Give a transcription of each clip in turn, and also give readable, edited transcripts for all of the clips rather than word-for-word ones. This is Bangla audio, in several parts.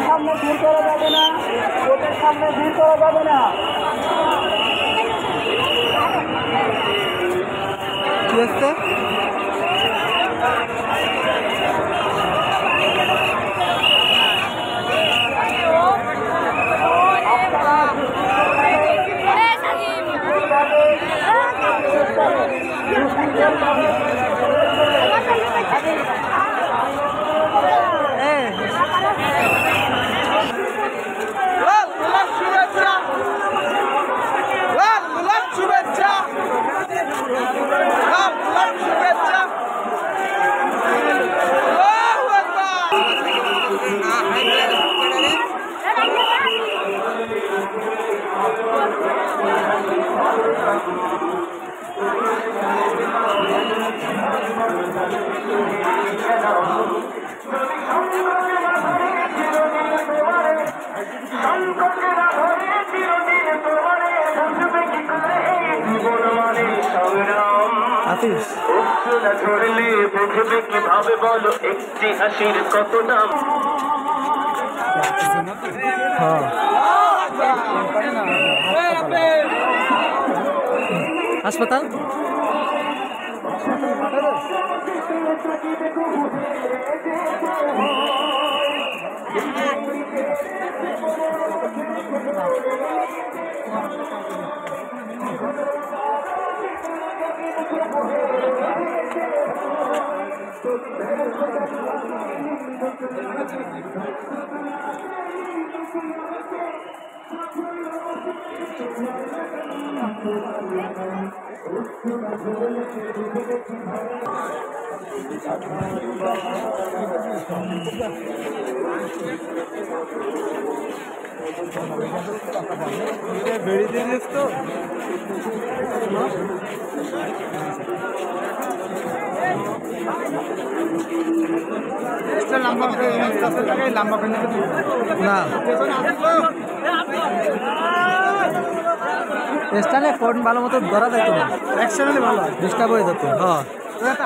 সামনে ভিড় করা যাবে না, কোর্টের সামনে ভিড় করা যাবে না। কি হচ্ছে? ধরলে বুঝবে কিভাবে বলো একটি হাসির কত দাম। হাসপাতাল বেড়ি দিয়েছিস তো লম্বা না স্টানে ফোন ভালো মতো ধরা যেত না, একসাথে ভালো ডিস্টার্ব হয়ে যেত। হ্যাঁ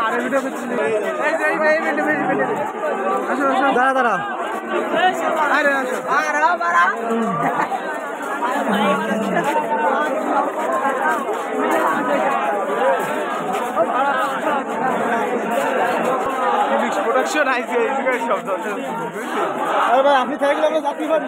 আরে ভিডিও করছিলি, দাঁড়া দাঁড়া আরে প্রোডাকশন আইছে শব্দ। আরে ভাই আপনি থাকলে আমরা যাত্রী পারি।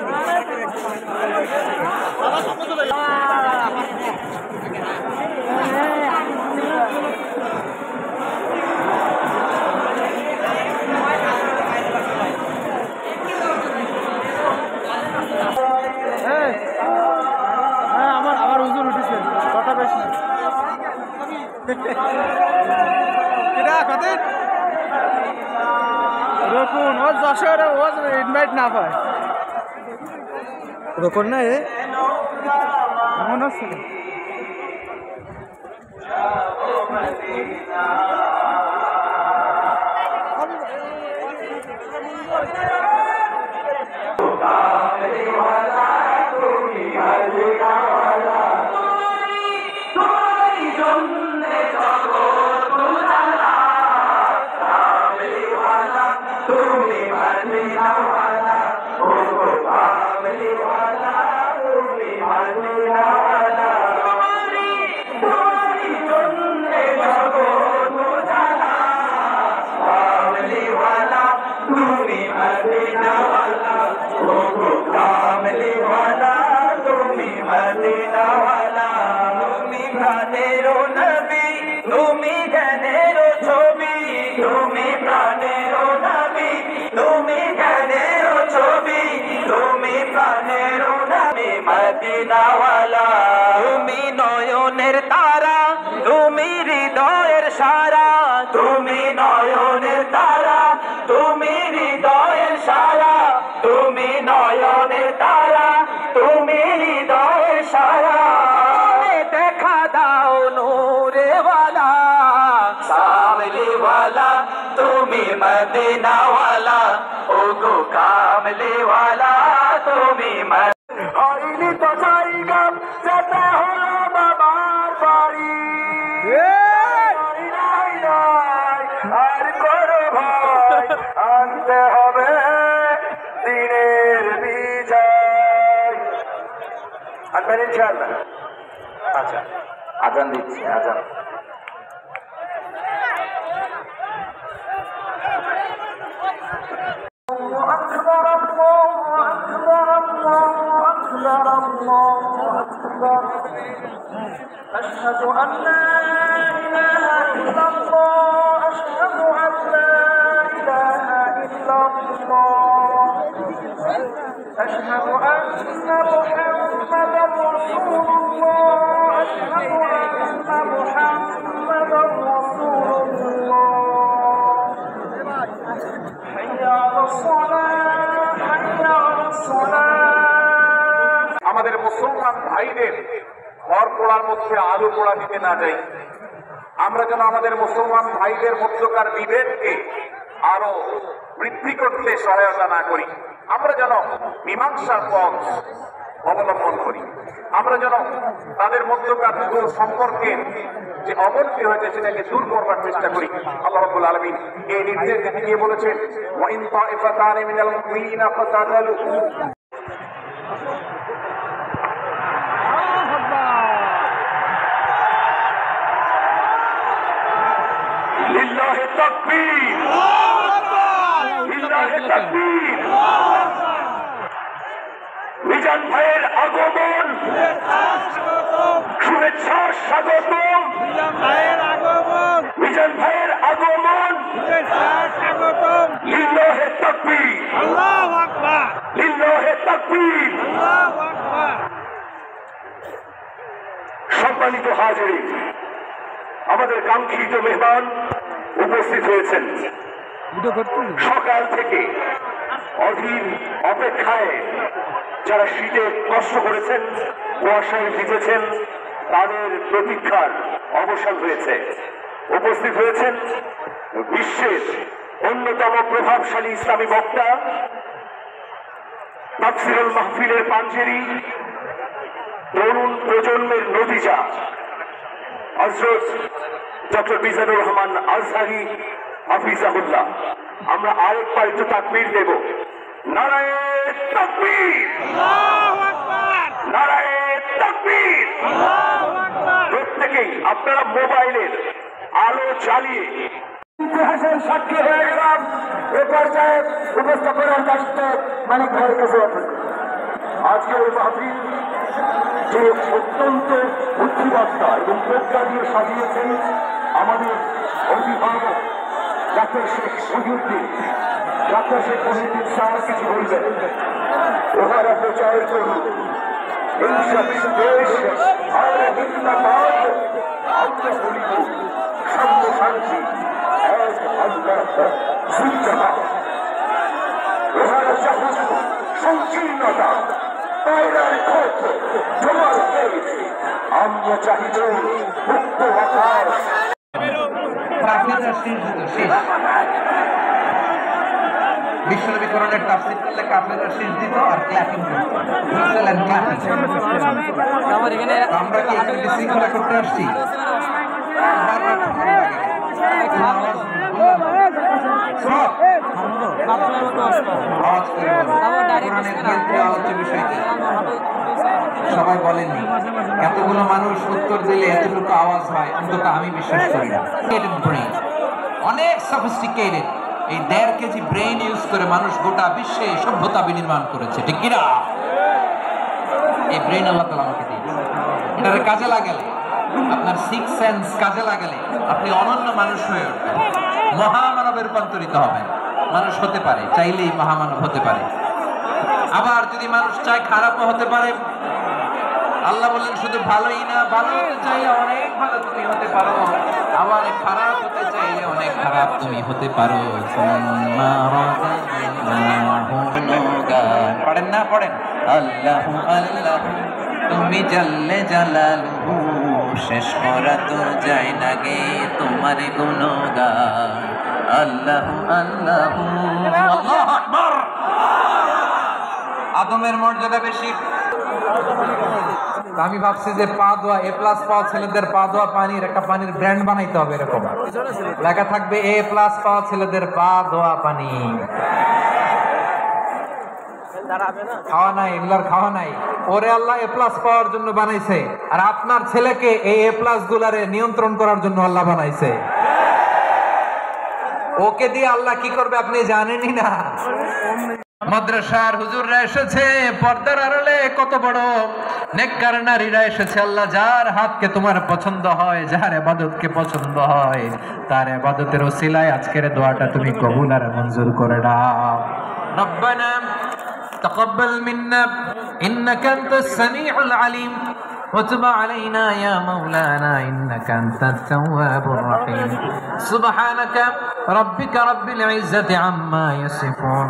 আমার ওজন উঠেছে কথা বেশ না কত রকুন ও যশোর ও ইনভাইট না পায় রকুন না এ মনে হচ্ছে তুমি নয়নের তারা, তুমি হৃদয়ের সারা, তুমি নয়নের তারা, তুমি হৃদয়ের সারা, তুমি নয় কামলিওয়ালা তুমি হয়নি তো জায়গা যেতে হলো বাবার বাড়ি আর করো ভাই আনতে হবে দিনের বিজয় আনবেন ইনশাআল্লাহ। আচ্ছা আজান দিচ্ছি আজান। أكبر الله أكبر الله أكبر الله أكبر أشهد أن لا إله إلا الله أشهد أن لا إله إلا الله أشهد أن محمدا رسول الله أشهد أن محمدا رسول الله حي على الصلاة حي على الصلاة আমাদের মুসলমান ভাইদের ঘর পোড়ার মধ্যে আলু পোড়া দিতে না যাই। আমরা যেন আমাদের মুসলমান ভাইদের মধ্যকার বিভেদকে আরো বৃদ্ধি করতে সহায়তা না করি। আমরা যেন মীমাংসার পথ অবলম্বন করি। আমরা যেন তাদের মধ্যকার সম্পর্কে যে অবনতি হয়েছে সেটাকে দূর করবার চেষ্টা করি। আল্লাহ রাব্বুল আলামিন এই নির্দেশ দিয়ে বলেছেন ওয়া ইন তাইফাতানি মিনাল মুমিনিনা ফাতাতালু লিল্লাহি তাকবীর লিল্লাহি তাকবীর। মিজান ভাইয়ের আগমন শুভেচ্ছা স্বাগতম। মিজান ভাইয়ের আগমন লিল্লাহি তাকবীর আল্লাহু আকবার লিল্লাহি তাকবীর আল্লাহু আকবার। সম্মানিত হাজিরিন, আমাদের কাঙ্ক্ষিত মেহমান উপস্থিত হয়েছেন। সকাল থেকে অধীর অপেক্ষায় যারা শীতে কষ্ট করেছেন, কুয়াশায় ভিজেছেন, তাদের প্রতীক্ষার অবসান হয়েছে। উপস্থিত হয়েছেন বিশ্বের অন্যতম প্রভাবশালী ইসলামী বক্তা, তাফসিরুল মাহফিলের পাঞ্জেরি, তরুণ প্রজন্মের নতিজা হযরত ডক্টর মিজানুর রহমান আজহারী হাফিজাহুল্লাহ। আমরা আরেকবার একটু তাকবীর দেব। নারায়ে তাকবীর আল্লাহু আকবার নারায়ে তাকবীর আল্লাহু আকবার। প্রত্যেকেই আপনারা মোবাইলের আলো জ্বালিয়ে ইতিহাসের সাক্ষী হয়ে গেলাম। এ পর্যায়ে উপস্থাপনার দায়িত্ব মানিক ভাইয়ের কাছে আছে। আজকের এই মাহফিল যে অত্যন্ত বুদ্ধিমত্তা এবং প্রজ্ঞা দিয়ে সাজিয়েছেন আমাদের অভিভাবক doctor Sheikh Shahiduddin, doctor Sheikh Shahiduddin sir কিছু বলবেন। ওনারা প্রচার করুন ইনশাআল্লাহ দেশ আর হিন্দুবাদ আমরা বলিব শান্ত শান্তি এক আল্লাহ জিন্দাবাদ। ওনারা যখন সংকীর্ণতা পায়রার ক্ষত তোমার দেশ, আমরা চাহিদ মুক্ত আকাশ। বিশ্বনবী কোরআনের তাফসীর করলে কাফেররা শেষ দিত আর ক্ল্যাপিং করত। আমরা কি এখানে বিশৃঙ্খলা করতে আসছি? সবাই বলেননি, এতগুলো মানুষ উত্তর দিলে এতটুকু আওয়াজ হয়, অন্তত আমি বিশ্বাস করি না। অনেক সফিস্টিকেটেড এই 1.5 কেজি ব্রেইন ইউজ করে মানুষ গোটা বিশ্বে সভ্যতা বিনির্মাণ করেছে, ঠিক কিনা? এই ব্রেইন আল্লাহ তাআলা আমাকে দিয়েছে। এটারে কাজে লাগালে, আপনার 6 সেন্স কাজে লাগালে আপনি অনন্য মানুষ হয়ে উঠবেন, মহামানবে রূপান্তরিত হবেন। মানুষ হতে পারে, চাইলেই মহামানব হতে পারে। আবার যদি মানুষ চায় খারাপও হতে পারে। আল্লাহ বললেন শুধু ভালোই না, ভালো হতে চাইলে অনেক ভালো তুমি হতে পারো, আবার খারাপ হতে চাইলে অনেক খারাপ তুমি হতে পারো। পড়েন না? পড়েন আল্লাহু আল্লাহ তুমি জাল্লে জালালুহু, শেষ করা তো যায় না গে তোমার গুণগান। আল্লাহু আল্লাহু আল্লাহু আকবার। আদমের মর্যাদা বেশি। আমি ভাবছি যে পা ধোয়া A+ পাওয়া ছেলেদের পা ধোয়া পানির একটা পানির ব্র্যান্ড বানাইতে হবে, এরকম লেখা থাকবে A+ পাওয়া ছেলেদের পা ধোয়া পানি। খাওয়া নাই, এগুলার খাওয়া নাই। ওরে আল্লাহ A+ পাওয়ার জন্য বানাইছে, আর আপনার ছেলেকে এই A+ গুলারে নিয়ন্ত্রণ করার জন্য আল্লাহ বানাইছে। ওকে দিয়ে আল্লাহ কি করবে আপনি জানেনই না। মাদ্রাসার হুজুররা এসেছে, পর্দার আড়ালে কত বড় নেককার নারীরা এসেছে। আল্লাহ যার হাতকে তোমার পছন্দ হয়, যার ইবাদতকে পছন্দ হয়, তার ইবাদতের ওসিলায় আজকের দোয়াটা তুমি কবুল আর মঞ্জুর করে দাও। রব্বানা তাকাব্বাল মিন্না ইন্নাকা আনতাস সামিউল আলিম وتب علينا يا مولانا إنك أنت التواب الرحيم سبحانك ربك رب العزة عما يصفون